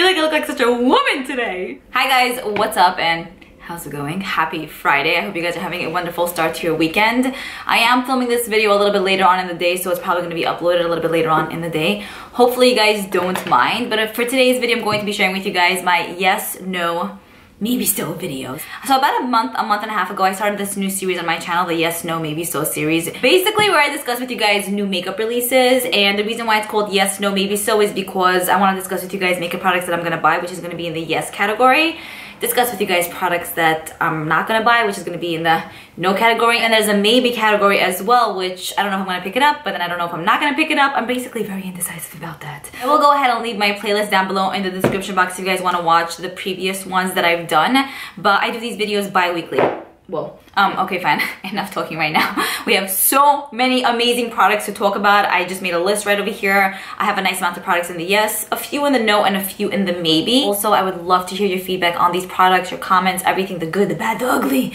like I look like such a woman today. Hi guys, what's up and how's it going? Happy Friday. I hope you guys are having a wonderful start to your weekend. I am filming this video a little bit later on in the day, so it's probably going to be uploaded a little bit later on in the day. Hopefully you guys don't mind, but for today's video I'm going to be sharing with you guys my yes, no, maybe so videos. So about a month and a half ago, I started this new series on my channel, the Yes, No, Maybe So series. Basically where I discuss with you guys new makeup releases, and the reason why it's called Yes, No, Maybe So is because I want to discuss with you guys makeup products that I'm going to buy, which is going to be in the yes category. Discuss with you guys products that I'm not going to buy, which is going to be in the no category. And there's a maybe category as well, which I don't know if I'm going to pick it up, but then I don't know if I'm not going to pick it up. I'm basically very indecisive about that. I will go ahead and leave my playlist down below in the description box if you guys want to watch the previous ones that I've done. But I do these videos bi-weekly. Whoa. Okay, fine. Enough talking right now. We have so many amazing products to talk about. I just made a list right over here. I have a nice amount of products in the yes, a few in the no, and a few in the maybe. Also, I would love to hear your feedback on these products, your comments, everything, the good, the bad, the ugly.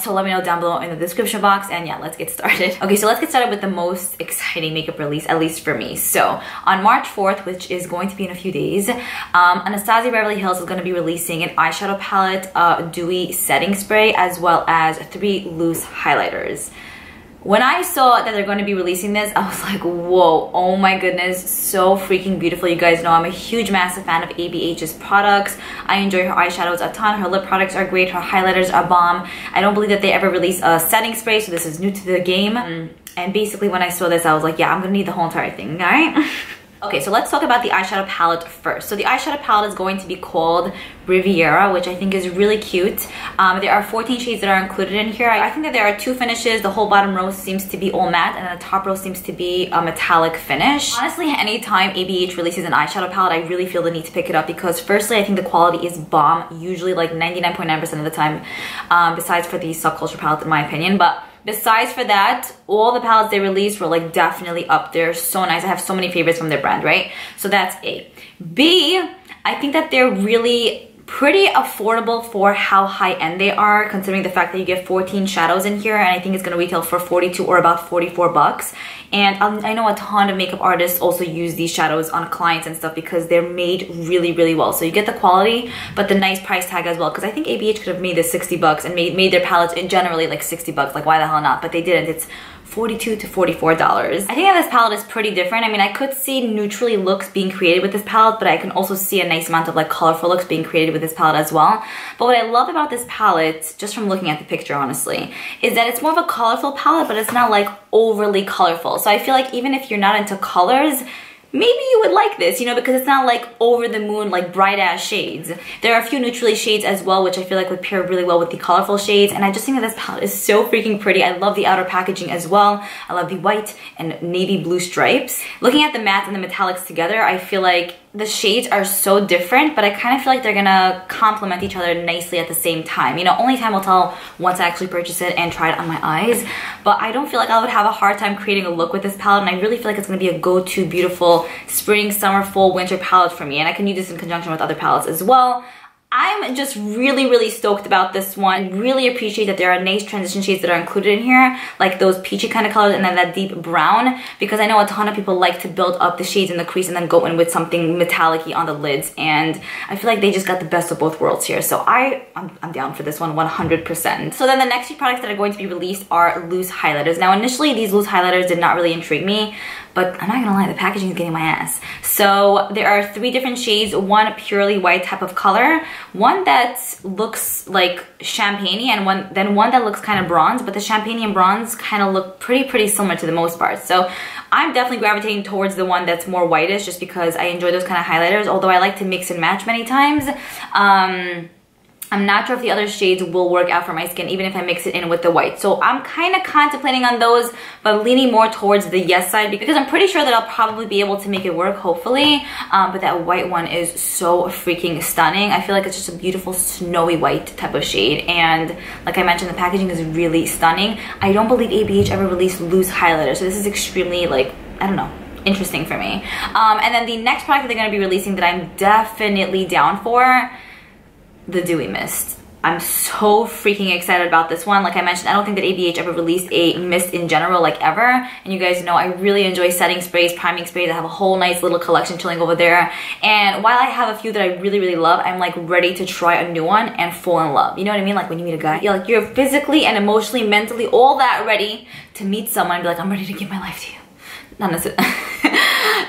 So let me know down below in the description box, and yeah, let's get started. Okay, so let's get started with the most exciting makeup release, at least for me. So on March 4th, which is going to be in a few days, Anasazi Beverly Hills is going to be releasing an eyeshadow palette, dewy setting spray, as well as 3 loose highlighters. When I saw that they're going to be releasing this, I was like, whoa, oh my goodness, so freaking beautiful. You guys know I'm a huge, massive fan of ABH's products. I enjoy her eyeshadows a ton. Her lip products are great. Her highlighters are bomb. I don't believe that they ever release a setting spray, so this is new to the game. And basically when I saw this, I was like, yeah, I'm gonna need the whole entire thing, all right? Okay, so let's talk about the eyeshadow palette first. So the eyeshadow palette is going to be called Riviera, which I think is really cute. There are 14 shades that are included in here. I think that there are 2 finishes. The whole bottom row seems to be all matte, and then the top row seems to be a metallic finish. Honestly, anytime ABH releases an eyeshadow palette, I really feel the need to pick it up because firstly, I think the quality is bomb, usually like 99.9% of the time, besides for the Subculture palette in my opinion. But besides for that, all the palettes they released were like definitely up there. So nice. I have so many favorites from their brand, right? So that's A. B, I think that they're really pretty affordable for how high-end they are, considering the fact that you get 14 shadows in here, and I think it's going to retail for 42 or about 44 bucks. And I know a ton of makeup artists also use these shadows on clients and stuff because they're made really, really well. So you get the quality, but the nice price tag as well. Because I think ABH could have made this 60 bucks and made their palettes in generally like 60 bucks. Like, why the hell not? But they didn't. It's $42 to $44. I think that this palette is pretty different. I mean, I could see neutrally looks being created with this palette, but I can also see a nice amount of like colorful looks being created with this palette as well. But what I love about this palette, just from looking at the picture honestly, is that it's more of a colorful palette, but it's not like overly colorful. So I feel like even if you're not into colors, maybe you would like this, you know, because it's not like over the moon, like bright ass shades. There are a few neutrally shades as well, which I feel like would pair really well with the colorful shades. And I just think that this palette is so freaking pretty. I love the outer packaging as well. I love the white and navy blue stripes. Looking at the mattes and the metallics together, I feel like the shades are so different, but I kind of feel like they're gonna complement each other nicely at the same time. You know, only time will tell once I actually purchase it and try it on my eyes. But I don't feel like I would have a hard time creating a look with this palette, and I really feel like it's gonna be a go-to beautiful spring, summer, fall, winter palette for me. And I can use this in conjunction with other palettes as well. I'm just really, really stoked about this one. Really appreciate that there are nice transition shades that are included in here, like those peachy kind of colors and then that deep brown, because I know a ton of people like to build up the shades in the crease and then go in with something metallic-y on the lids, and I feel like they just got the best of both worlds here. So I'm down for this one 100%. So then the next few products that are going to be released are loose highlighters. Now initially these loose highlighters did not really intrigue me, but I'm not gonna lie, the packaging is getting my ass. So there are 3 different shades, one purely white type of color, one that looks like champagne-y, and one that looks kind of bronze, but the champagne and bronze kind of look pretty similar to the most part. So I'm definitely gravitating towards the one that's more whitish just because I enjoy those kind of highlighters, although I like to mix and match many times. I'm not sure if the other shades will work out for my skin, even if I mix it in with the white. So I'm kind of contemplating on those, but leaning more towards the yes side because I'm pretty sure that I'll probably be able to make it work, hopefully. But that white one is so freaking stunning. I feel like it's just a beautiful snowy white type of shade. And like I mentioned, the packaging is really stunning. I don't believe ABH ever released loose highlighters. So this is extremely, like, I don't know, interesting for me. And then the next product that they're going to be releasing that I'm definitely down for, the Dewy Mist. I'm so freaking excited about this one. Like I mentioned, I don't think that ABH ever released a mist in general, like ever. And you guys know I really enjoy setting sprays, priming sprays. I have a whole nice little collection chilling over there. And while I have a few that I really, really love, I'm like ready to try a new one and fall in love. You know what I mean? Like when you meet a guy, you're physically and emotionally, mentally, all that ready to meet someone and be like, I'm ready to give my life to you. Not necessarily,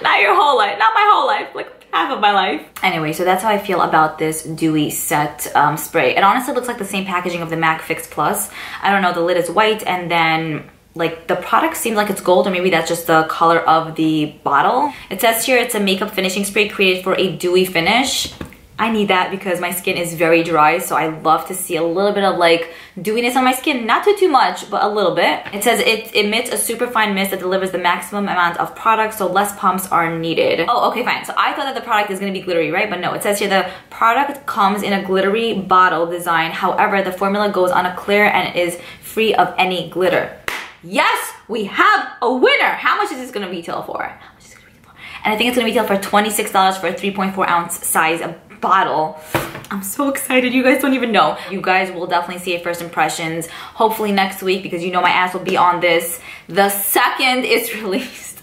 not your whole life, not my whole life, like half of my life. Anyway, so that's how I feel about this dewy set spray. It honestly looks like the same packaging of the MAC Fix Plus. I don't know, the lid is white, and then like the product seems like it's gold, or maybe that's just the color of the bottle. It says here it's a makeup finishing spray created for a dewy finish. I need that because my skin is very dry, so I love to see a little bit of like dewiness on my skin. Not too much, but a little bit. It says it emits a super fine mist that delivers the maximum amount of product, so less pumps are needed. Oh, okay, fine. So I thought that the product is gonna be glittery, right? But no, it says here the product comes in a glittery bottle design. However, the formula goes on a clear and is free of any glitter. Yes, we have a winner. How much is this gonna retail for? How much is it gonna retail for? And I think it's gonna retail for $26 for a 3.4 ounce size bottle. I'm so excited. You guys don't even know. You guys will definitely see it first impressions hopefully next week, because you know my ass will be on this the second it's released.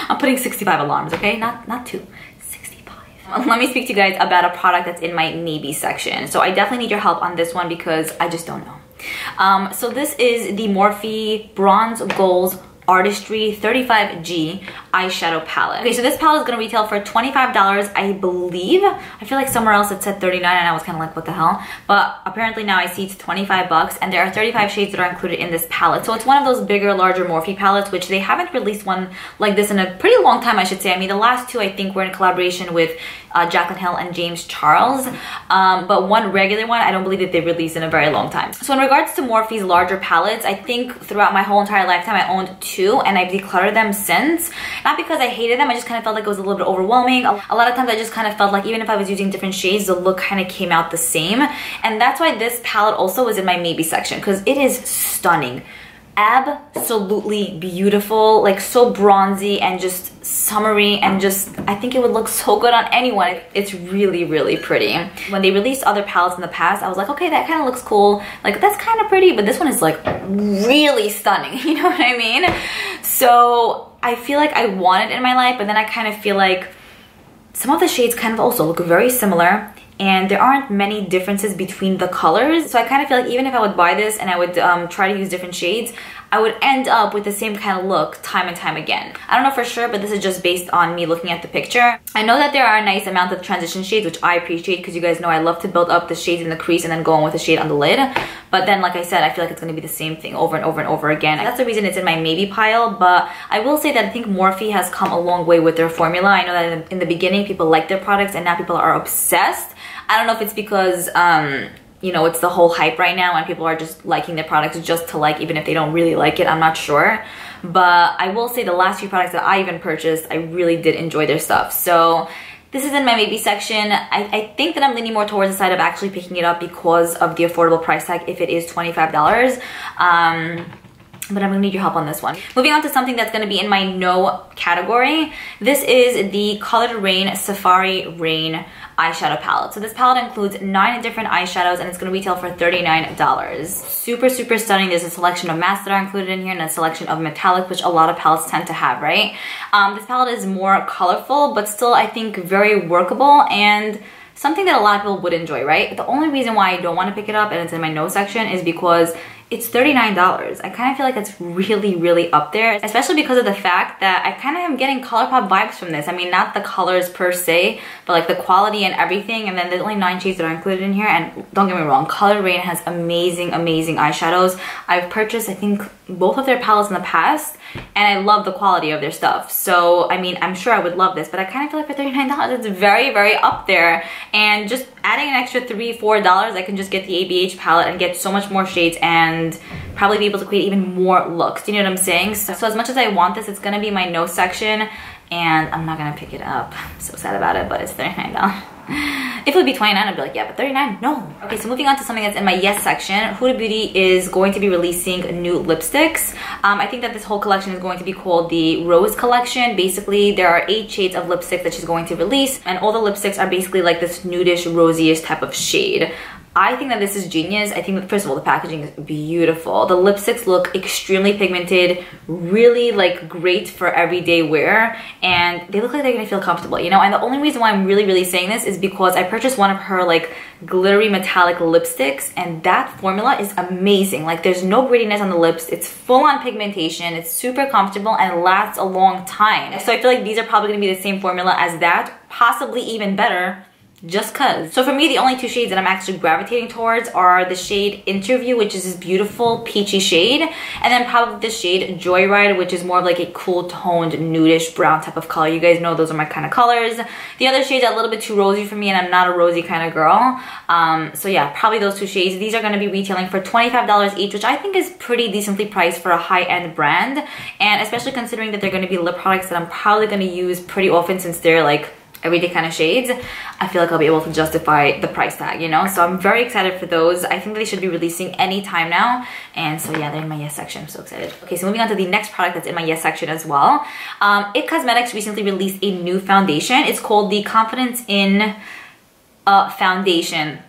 I'm putting 65 alarms, okay? Not 2, 65. Let me speak to you guys about a product that's in my maybe section. So I definitely need your help on this one because I just don't know. So this is the Morphe Bronze Goals Artistry 35G eyeshadow palette. Okay, so this palette is gonna retail for $25, I believe. I feel like somewhere else it said $39 and I was kind of like, what the hell? But apparently now I see it's 25 bucks, and there are 35 shades that are included in this palette. So it's one of those bigger, larger Morphe palettes, which they haven't released one like this in a pretty long time, I should say. I mean, the last two I think were in collaboration with Jaclyn Hill and James Charles. But one regular one, I don't believe that they've released in a very long time. So in regards to Morphe's larger palettes, I think throughout my whole entire lifetime I owned 2, and I've decluttered them since. Not because I hated them, I just kind of felt like it was a little bit overwhelming. A lot of times I just kind of felt like even if I was using different shades, the look kind of came out the same. And that's why this palette also was in my maybe section, because it is stunning. Absolutely beautiful, like so bronzy and just summery, and just I think it would look so good on anyone. It's really, really pretty. When they released other palettes in the past, I was like, okay, that kind of looks cool, like that's kind of pretty, but this one is like really stunning, you know what I mean? So I feel like I want it in my life, but then I kind of feel like some of the shades kind of also look very similar, and there aren't many differences between the colors. So I kind of feel like even if I would buy this and I would try to use different shades, I would end up with the same kind of look time and time again. I don't know for sure, but this is just based on me looking at the picture. I know that there are a nice amount of transition shades, which I appreciate, because you guys know I love to build up the shades in the crease and then go on with a shade on the lid. But then, like I said, I feel like it's going to be the same thing over and over and over again. And that's the reason it's in my maybe pile. But I will say that I think Morphe has come a long way with their formula. I know that in the beginning people liked their products, and now people are obsessed. I don't know if it's because you know, it's the whole hype right now and people are just liking their products just to like, even if they don't really like it. I'm not sure. But I will say the last few products that I even purchased, I really did enjoy their stuff. So this is in my maybe section. I think that I'm leaning more towards the side of actually picking it up because of the affordable price tag if it is $25. But I'm gonna need your help on this one. Moving on to something that's gonna be in my no category. This is the Colored Rain Safari Rain eyeshadow palette. So this palette includes 9 different eyeshadows, and it's gonna retail for $39. Super, super stunning. There's a selection of mattes that are included in here and a selection of metallic, which a lot of palettes tend to have, right? This palette is more colorful, but still I think very workable and something that a lot of people would enjoy, right? The only reason why I don't wanna pick it up and it's in my no section is because it's $39. I kind of feel like it's really, really up there, especially because of the fact that I kind of am getting ColourPop vibes from this. I mean, not the colors per se, but like the quality and everything. And then there's only 9 shades that are included in here. And don't get me wrong, Colored Rain has amazing, amazing eyeshadows. I've purchased, I think, both of their palettes in the past, and I love the quality of their stuff. So, I mean, I'm sure I would love this, but I kind of feel like for $39, it's very, very up there. And just adding an extra $3, $4, I can just get the ABH palette and get so much more shades and probably be able to create even more looks. Do you know what I'm saying? So as much as I want this, it's gonna be my no section, and I'm not gonna pick it up. I'm so sad about it, but it's $39. If it would be $29, I'd be like, yeah, but $39, no. Okay, so moving on to something that's in my yes section. Huda Beauty is going to be releasing new lipsticks. I think that this whole collection is going to be called the Rose Collection. Basically, there are 8 shades of lipstick that she's going to release, and all the lipsticks are basically like this nudish, rosyish type of shade. I think that this is genius. I think that, first of all, the packaging is beautiful. The lipsticks look extremely pigmented, really like great for everyday wear, and they look like they're gonna feel comfortable, you know? And the only reason why I'm really saying this is because I purchased one of her like glittery metallic lipsticks, and that formula is amazing. Like there's no grittiness on the lips. It's full on pigmentation. It's super comfortable and lasts a long time. So I feel like these are probably gonna be the same formula as that, possibly even better, just cuz. So for me, the only two shades that I'm actually gravitating towards are the shade Interview, which is this beautiful peachy shade, and then probably the shade Joyride, which is more of like a cool toned nudish brown type of color. You guys know those are my kind of colors. The other shades are a little bit too rosy for me, and I'm not a rosy kind of girl. So yeah, probably those two shades. These are going to be retailing for $25 each, which I think is pretty decently priced for a high-end brand, and especially considering that they're going to be lip products that I'm probably going to use pretty often since they're like everyday kind of shades. I feel like I'll be able to justify the price tag, you know? So I'm very excited for those. I think they should be releasing anytime now. And so yeah, they're in my yes section. I'm so excited. Okay, so moving on to the next product that's in my yes section as well. It Cosmetics recently released a new foundation. It's called the Confidence in Foundation.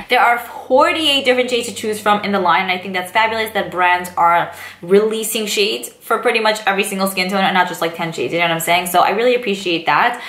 There are 48 different shades to choose from in the line, and I think that's fabulous that brands are releasing shades for pretty much every single skin tone and not just like 10 shades, you know what I'm saying? So I really appreciate that.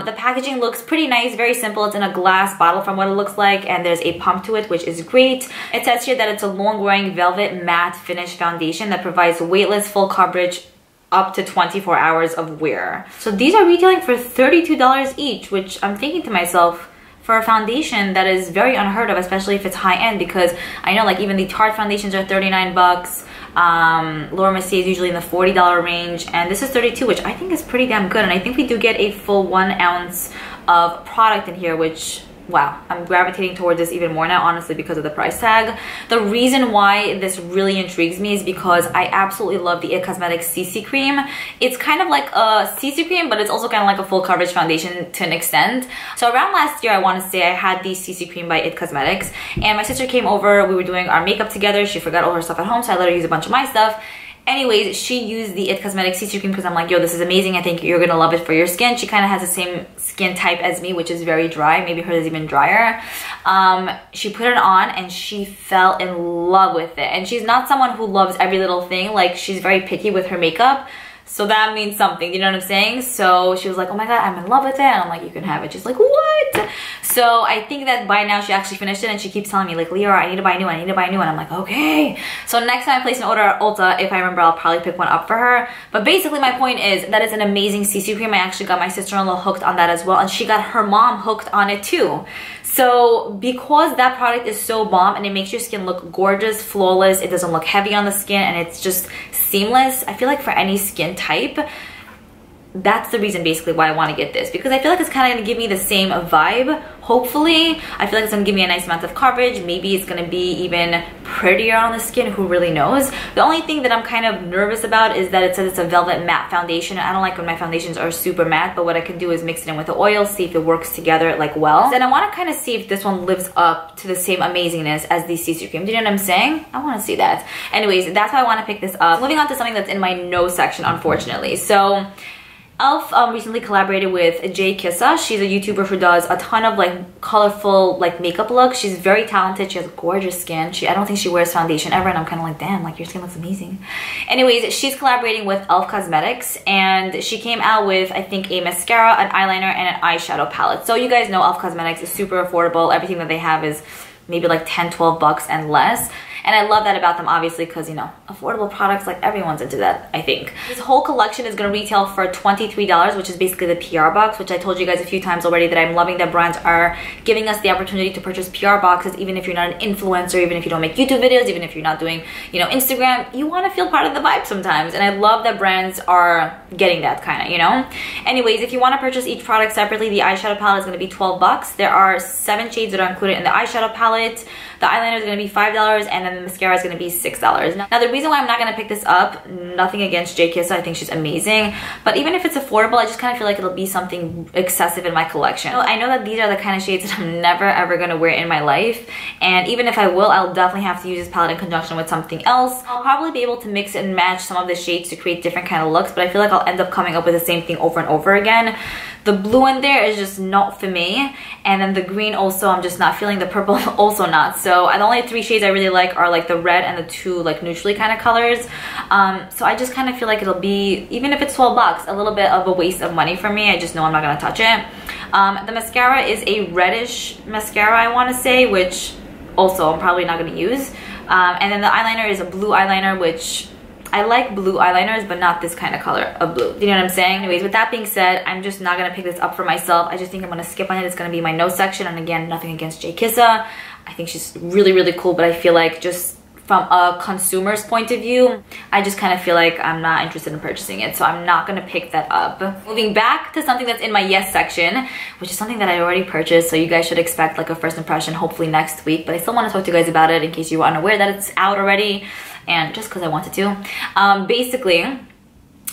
The packaging looks pretty nice, very simple. It's in a glass bottle from what it looks like, and there's a pump to it, which is great. It says here that it's a long-wearing velvet matte finish foundation that provides weightless full coverage up to 24 hours of wear. So these are retailing for $32 each, which I'm thinking to myself, for a foundation, that is very unheard of, especially if it's high-end, because I know like even the Tarte foundations are 39 bucks. Laura Mercier is usually in the $40 range, and this is 32, which I think is pretty damn good. And I think we do get a full 1 ounce of product in here, which, wow, I'm gravitating towards this even more now, honestly, because of the price tag. The reason why this really intrigues me is because I absolutely love the It Cosmetics CC Cream. It's kind of like a CC cream, but it's also kind of like a full coverage foundation to an extent. So around last year, I want to say I had the CC Cream by It Cosmetics, and my sister came over, we were doing our makeup together. She forgot all her stuff at home, so I let her use a bunch of my stuff. Anyways, she used the It Cosmetics CC Cream because I'm like, yo, this is amazing. I think you're gonna love it for your skin. She kind of has the same skin type as me, which is very dry. Maybe hers is even drier. She put it on and she fell in love with it. And she's not someone who loves every little thing. Like, she's very picky with her makeup. So that means something, you know what I'm saying? So she was like, oh my god, I'm in love with it. And I'm like, you can have it. She's like, what? So I think that by now she actually finished it, and she keeps telling me like, Liora, I need to buy a new one, I need to buy a new one. I'm like, okay. So next time I place an order at Ulta, if I remember, I'll probably pick one up for her. But basically my point is that it's an amazing CC cream. I actually got my sister-in-law hooked on that as well, and she got her mom hooked on it too. So because that product is so bomb and it makes your skin look gorgeous, flawless, it doesn't look heavy on the skin, and it's just seamless, I feel like for any skin type, that's the reason basically why I want to get this, because I feel like it's kind of going to give me the same vibe. Hopefully, I feel like it's going to give me a nice amount of coverage. Maybe it's going to be even prettier on the skin, who really knows. The only thing that I'm kind of nervous about is that it says it's a velvet matte foundation. I don't like when my foundations are super matte, but what I can do is mix it in with the oil, see if it works together like well. And I want to kind of see if this one lives up to the same amazingness as the CC cream. Do you know what I'm saying? I want to see that. Anyways, that's why I want to pick this up. Moving on to something that's in my no section, unfortunately. So e.l.f. recently collaborated with Jay Kissa. She's a YouTuber who does a ton of like colorful like makeup looks. She's very talented. She has gorgeous skin. I don't think she wears foundation ever, and I'm kind of like, damn, like your skin looks amazing. Anyways, she's collaborating with e.l.f. Cosmetics, and she came out with, I think, a mascara, an eyeliner, and an eyeshadow palette. So you guys know e.l.f. Cosmetics is super affordable. Everything that they have is maybe like 10, 12 bucks and less. And I love that about them, obviously, because, you know, affordable products, like everyone's into that, I think. This whole collection is going to retail for $23, which is basically the PR box, which I told you guys a few times already that I'm loving that brands are giving us the opportunity to purchase PR boxes, even if you're not an influencer, even if you don't make YouTube videos, even if you're not doing, you know, Instagram. You want to feel part of the vibe sometimes. And I love that brands are getting that kind of, you know? Anyways, if you want to purchase each product separately, the eyeshadow palette is going to be 12 bucks. There are 7 shades that are included in the eyeshadow palette. The eyeliner is going to be $5, and then the mascara is going to be $6. Now, the reason why I'm not going to pick this up, nothing against Jay Kissa, I think she's amazing, but even if it's affordable, I just kind of feel like it'll be something excessive in my collection. I know that these are the kind of shades that I'm never ever going to wear in my life, and even if I will, I'll definitely have to use this palette in conjunction with something else. I'll probably be able to mix and match some of the shades to create different kind of looks, but I feel like I'll end up coming up with the same thing over and over again. The blue in there is just not for me, and then the green also I'm just not feeling. The purple also not. So the only 3 shades I really like are like the red and the 2 like neutrally kind of colors. So I just kind of feel like it'll be, even if it's 12 bucks, a little bit of a waste of money for me. I just know I'm not gonna touch it. The mascara is a reddish mascara, I want to say, which also I'm probably not going to use. And then the eyeliner is a blue eyeliner, which I like blue eyeliners, but not this kind of color of blue. Do you know what I'm saying? Anyways, with that being said, I'm just not going to pick this up for myself. I just think I'm going to skip on it. It's going to be my nose section. And again, nothing against Jay Kissa. I think she's really, really cool, but I feel like just from a consumer's point of view, I just kind of feel like I'm not interested in purchasing it, so I'm not gonna pick that up. Moving back to something that's in my yes section, which is something that I already purchased, so you guys should expect like a first impression hopefully next week, but I still want to talk to you guys about it in case you were unaware that it's out already, and just because I wanted to. Basically,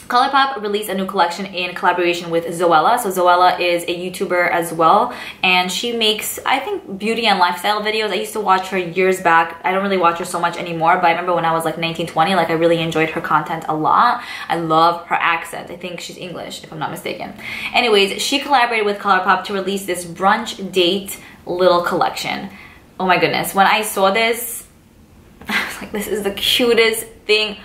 ColourPop released a new collection in collaboration with Zoella. So Zoella is a YouTuber as well, and she makes, I think, beauty and lifestyle videos. I used to watch her years back. I don't really watch her so much anymore, but I remember when I was like 19, 20, like I really enjoyed her content a lot. I love her accent. I think she's English, if I'm not mistaken. Anyways, she collaborated with ColourPop to release this Brunch Date little collection. Oh my goodness. When I saw this, I was like, this is the cutest thing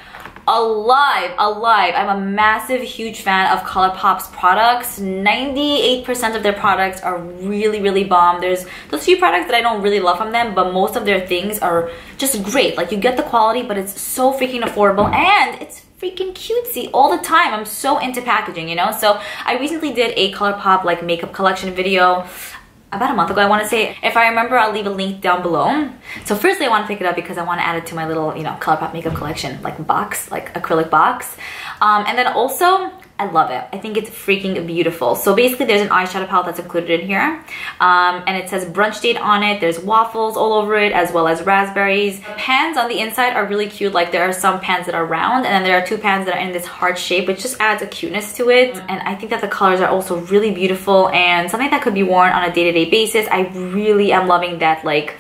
alive. I'm a massive, huge fan of ColourPop's products. 98% of their products are really, really bomb. There's those few products that I don't really love from them, but most of their things are just great. Like, you get the quality, but it's so freaking affordable, and it's freaking cutesy all the time. I'm so into packaging, you know? So I recently did a ColourPop like makeup collection video about a month ago, I want to say. If I remember, I'll leave a link down below. So firstly, I want to pick it up because I want to add it to my little, you know, ColourPop makeup collection, like box, like acrylic box. And then also, I love it. I think it's freaking beautiful. So basically, there's an eyeshadow palette that's included in here. And it says Brunch Date on it. There's waffles all over it, as well as raspberries. The pans on the inside are really cute. Like, there are some pans that are round, and then there are 2 pans that are in this heart shape, which just adds a cuteness to it. And I think that the colors are also really beautiful and something that could be worn on a day-to-day basis. I really am loving that, like,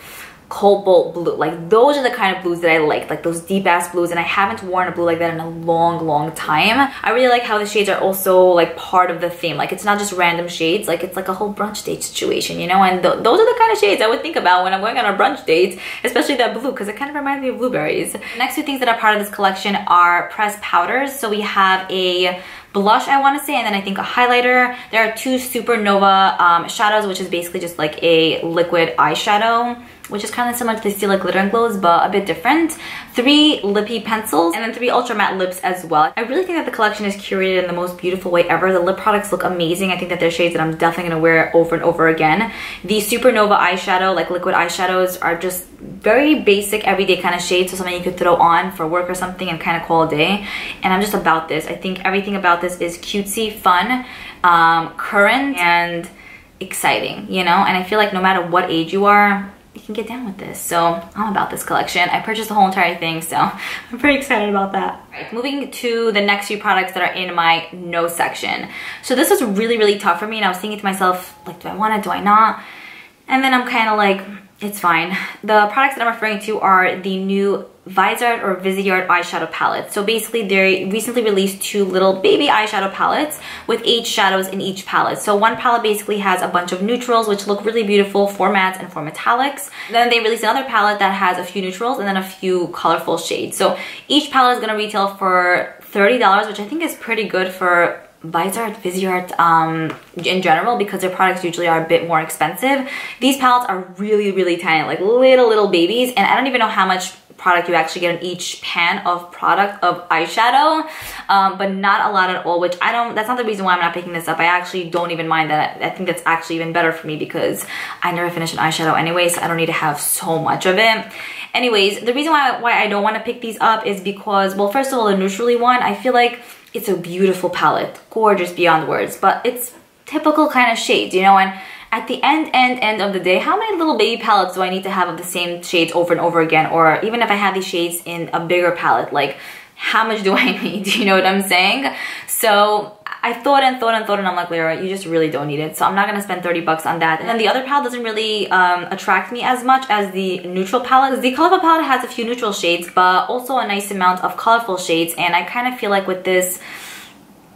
cobalt blue. Like, those are the kind of blues that I like those deep ass blues, and I haven't worn a blue like that in a long time. I really like how the shades are also like part of the theme. Like, it's not just random shades, like it's like a whole brunch date situation, you know? And those are the kind of shades I would think about when I'm going on a brunch date, especially that blue, because it kind of reminds me of blueberries. The next 2 things that are part of this collection are pressed powders. So we have a blush, I want to say, and then I think a highlighter. There are 2 Supernova shadows, which is basically just like a liquid eyeshadow, which is kind of similar to the Stila Glitter and Glows, but a bit different. 3 lippy pencils, and then 3 ultra matte lips as well. I really think that the collection is curated in the most beautiful way ever. The lip products look amazing. I think that they're shades that I'm definitely gonna wear over and over again. The Supernova eyeshadow, like liquid eyeshadows, are just very basic, everyday kind of shades, so something you could throw on for work or something and kind of call a day. And I'm just about this. I think everything about this is cutesy, fun, current, and exciting, you know? And I feel like no matter what age you are, you can get down with this. So I'm about this collection. I purchased the whole entire thing, so I'm pretty excited about that. Right, moving to the next few products that are in my no section. So this was really tough for me, and I was thinking to myself, like, do I want it, do I not? And then I'm kind of like, it's fine. The products that I'm referring to are the new Viseart or Viseart eyeshadow palette. So basically, they recently released 2 little baby eyeshadow palettes with 8 shadows in each palette. So one palette basically has a bunch of neutrals, which look really beautiful for mattes and for metallics. Then they released another palette that has a few neutrals and then a few colorful shades. So each palette is going to retail for $30, which I think is pretty good for Viseart in general, because their products usually are a bit more expensive. These palettes are really tiny, like little babies, and I don't even know how much product you actually get in each pan of product of eyeshadow, but not a lot at all, which that's not the reason why I'm not picking this up. I actually don't even mind that. I think that's actually even better for me because I never finish an eyeshadow anyway, so I don't need to have so much of it. Anyways, the reason why I don't want to pick these up is because, well, first of all, the neutrally one, I feel like it's a beautiful palette, gorgeous beyond words, but it's typical kind of shades, you know? And at the end of the day, how many little baby palettes do I need to have of the same shades over and over again? Or even if I have these shades in a bigger palette, like, how much do I need? You know what I'm saying? So I thought and I'm like, Liora, you just really don't need it. So I'm not gonna spend 30 bucks on that. And then the other palette doesn't really attract me as much as the neutral palette. The colorful palette has a few neutral shades, but also a nice amount of colorful shades. And I kind of feel like with this,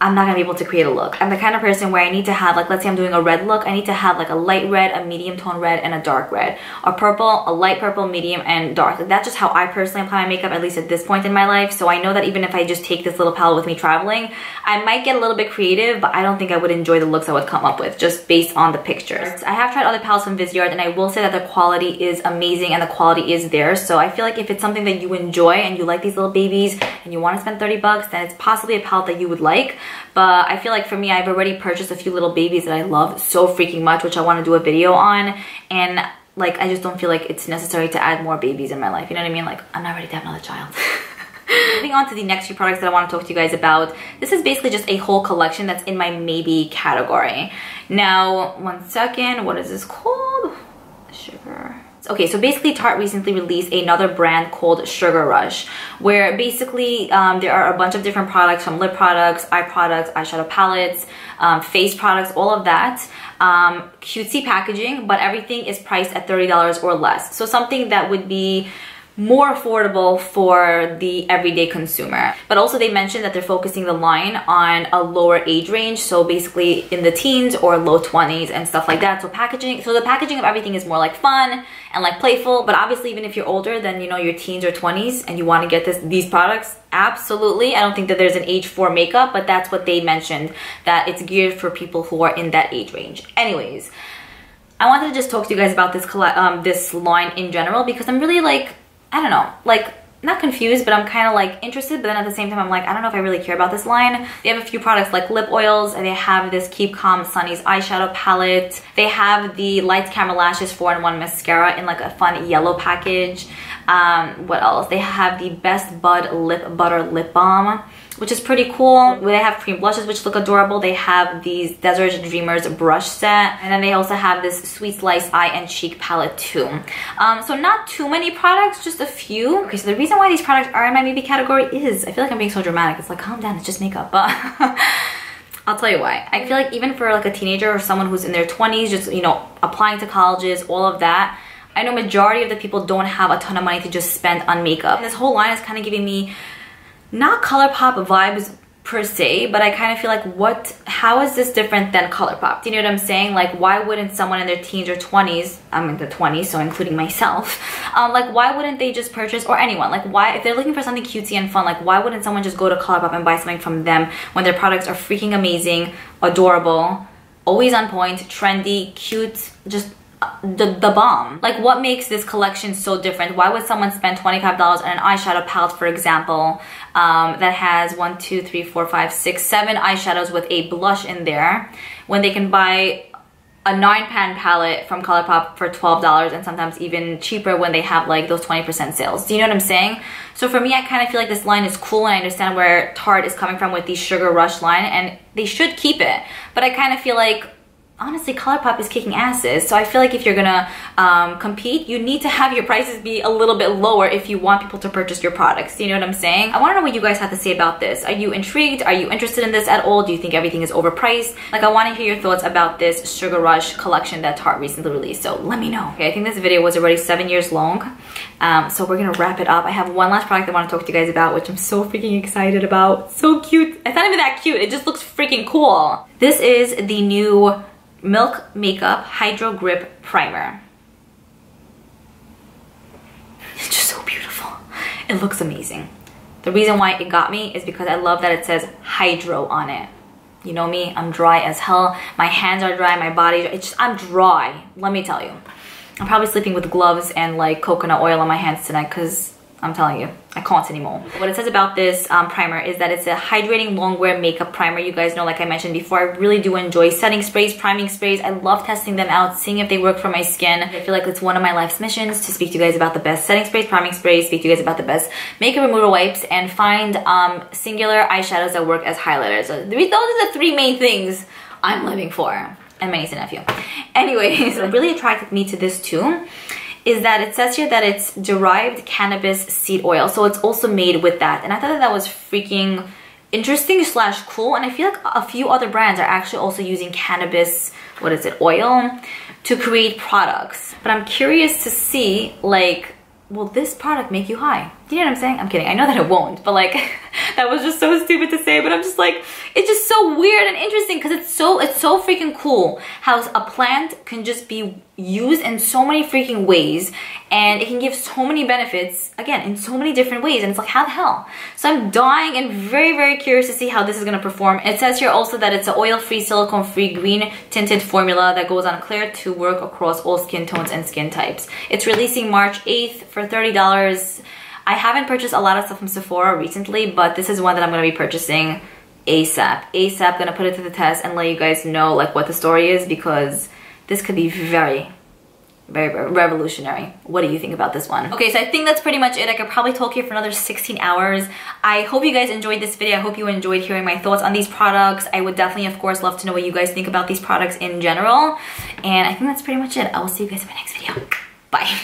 I'm not gonna be able to create a look. I'm the kind of person where I need to have, like, let's say I'm doing a red look, I need to have like a light red, a medium tone red, and a dark red. A purple, a light purple, medium, and dark. Like, that's just how I personally apply my makeup, at least at this point in my life. So I know that even if I just take this little palette with me traveling, I might get a little bit creative, but I don't think I would enjoy the looks I would come up with just based on the pictures. I have tried other palettes from Visyard, and I will say that the quality is amazing and the quality is there. So I feel like if it's something that you enjoy and you like these little babies and you want to spend 30 bucks, then it's possibly a palette that you would like. But I feel like for me, I've already purchased a few little babies that I love so freaking much, which I want to do a video on. And like, I just don't feel like it's necessary to add more babies in my life. You know what I mean? Like, I'm not ready to have another child. Moving on to the next few products that I want to talk to you guys about. This is basically just a whole collection that's in my maybe category. Now, one second, what is this called? Sugar. Okay, so basically Tarte recently released another brand called Sugar Rush, where basically there are a bunch of different products, from lip products, eye products, eyeshadow palettes, face products, all of that. Cutesy packaging, but everything is priced at $30 or less. So something that would be more affordable for the everyday consumer. But also they mentioned that they're focusing the line on a lower age range, so basically in the teens or low 20s and stuff like that. So the packaging of everything is more like fun and like playful. But obviously, even if you're older than, you know, your teens or 20s and you want to get these products, absolutely. I don't think that there's an age for makeup, but that's what they mentioned, that it's geared for people who are in that age range. Anyways, I wanted to just talk to you guys about this line in general, because I'm really like, I don't know, like, not confused, but I'm kind of like interested, but then at the same time I'm like, I don't know if I really care about this line. They have a few products like lip oils, and they have this Keep Calm Sunny's eyeshadow palette. They have the Lights Camera Lashes 4-in-1 mascara in like a fun yellow package. What else? They have the Best Bud Lip Butter Lip Balm, which is pretty cool. They have cream blushes, which look adorable. They have these Desert Dreamers brush set. And then they also have this Sweet Slice Eye and Cheek palette too. So not too many products, just a few. Okay, so the reason why these products are in my maybe category is, I feel like I'm being so dramatic. It's like, calm down, it's just makeup. But I'll tell you why. I feel like even for like a teenager or someone who's in their 20s, just, you know, applying to colleges, all of that, I know majority of the people don't have a ton of money to just spend on makeup. And this whole line is kind of giving me not ColourPop vibes per se, but I kind of feel like, how is this different than ColourPop? Do you know what I'm saying? Like, why wouldn't someone in their teens or 20s, I'm in the 20s, so including myself, like, why wouldn't they just purchase, or anyone, like, why, if they're looking for something cutesy and fun, like, why wouldn't someone just go to ColourPop and buy something from them when their products are freaking amazing, adorable, always on point, trendy, cute, just the bomb? Like, what makes this collection so different? Why would someone spend $25 on an eyeshadow palette, for example, that has 1, 2, 3, 4, 5, 6, 7 eyeshadows with a blush in there, when they can buy a 9-pan palette from ColourPop for $12, and sometimes even cheaper when they have like those 20% sales? Do you know what I'm saying? So for me, I kind of feel like this line is cool, and I understand where Tarte is coming from with the Sugar Rush line, and they should keep it. But I kind of feel like, honestly, ColourPop is kicking asses. So I feel like if you're gonna compete, you need to have your prices be a little bit lower if you want people to purchase your products. You know what I'm saying? I want to know what you guys have to say about this. Are you intrigued? Are you interested in this at all? Do you think everything is overpriced? Like, I want to hear your thoughts about this Sugar Rush collection that Tarte recently released, so let me know. Okay, I think this video was already 7 years long, so we're gonna wrap it up. I have one last product I want to talk to you guys about, which I'm so freaking excited about. So cute. It's not even that cute. It just looks freaking cool. This is the new Milk Makeup Hydro Grip Primer. It's just so beautiful. It looks amazing. The reason why it got me is because I love that it says Hydro on it. You know me, I'm dry as hell. My hands are dry, my body, I'm dry, let me tell you. I'm probably sleeping with gloves and like coconut oil on my hands tonight, because I'm telling you, I can't anymore. What it says about this primer is that it's a hydrating long-wear makeup primer. You guys know, like I mentioned before, I really do enjoy setting sprays, priming sprays. I love testing them out, seeing if they work for my skin. I feel like it's one of my life's missions to speak to you guys about the best setting sprays, priming sprays, speak to you guys about the best makeup remover wipes, and find singular eyeshadows that work as highlighters. So those are the 3 main things I'm living for. And my niece and nephew. Anyways, what really attracted me to this too is that it says here that it's derived cannabis seed oil. So it's also made with that. And I thought that that was freaking interesting slash cool. And I feel like a few other brands are actually also using cannabis, what is it, oil, to create products. But I'm curious to see, like, will this product make you high? Do you know what I'm saying? I'm kidding. I know that it won't, but like, That was just so stupid to say, but I'm just like, it's just so weird and interesting because it's so freaking cool how a plant can just be used in so many freaking ways, and it can give so many benefits, again, in so many different ways, and it's like, how the hell? So I'm dying and very curious to see how this is going to perform. It says here also that it's an oil-free, silicone-free, green tinted formula that goes on clear to work across all skin tones and skin types. It's releasing March 8th for $30. I haven't purchased a lot of stuff from Sephora recently, but this is one that I'm going to be purchasing ASAP. ASAP, gonna put it to the test and let you guys know like what the story is, because this could be very revolutionary. What do you think about this one? Okay, so I think that's pretty much it. I could probably talk here for another 16 hours. I hope you guys enjoyed this video. I hope you enjoyed hearing my thoughts on these products. I would definitely, of course, love to know what you guys think about these products in general. And I think that's pretty much it. I will see you guys in my next video. Bye.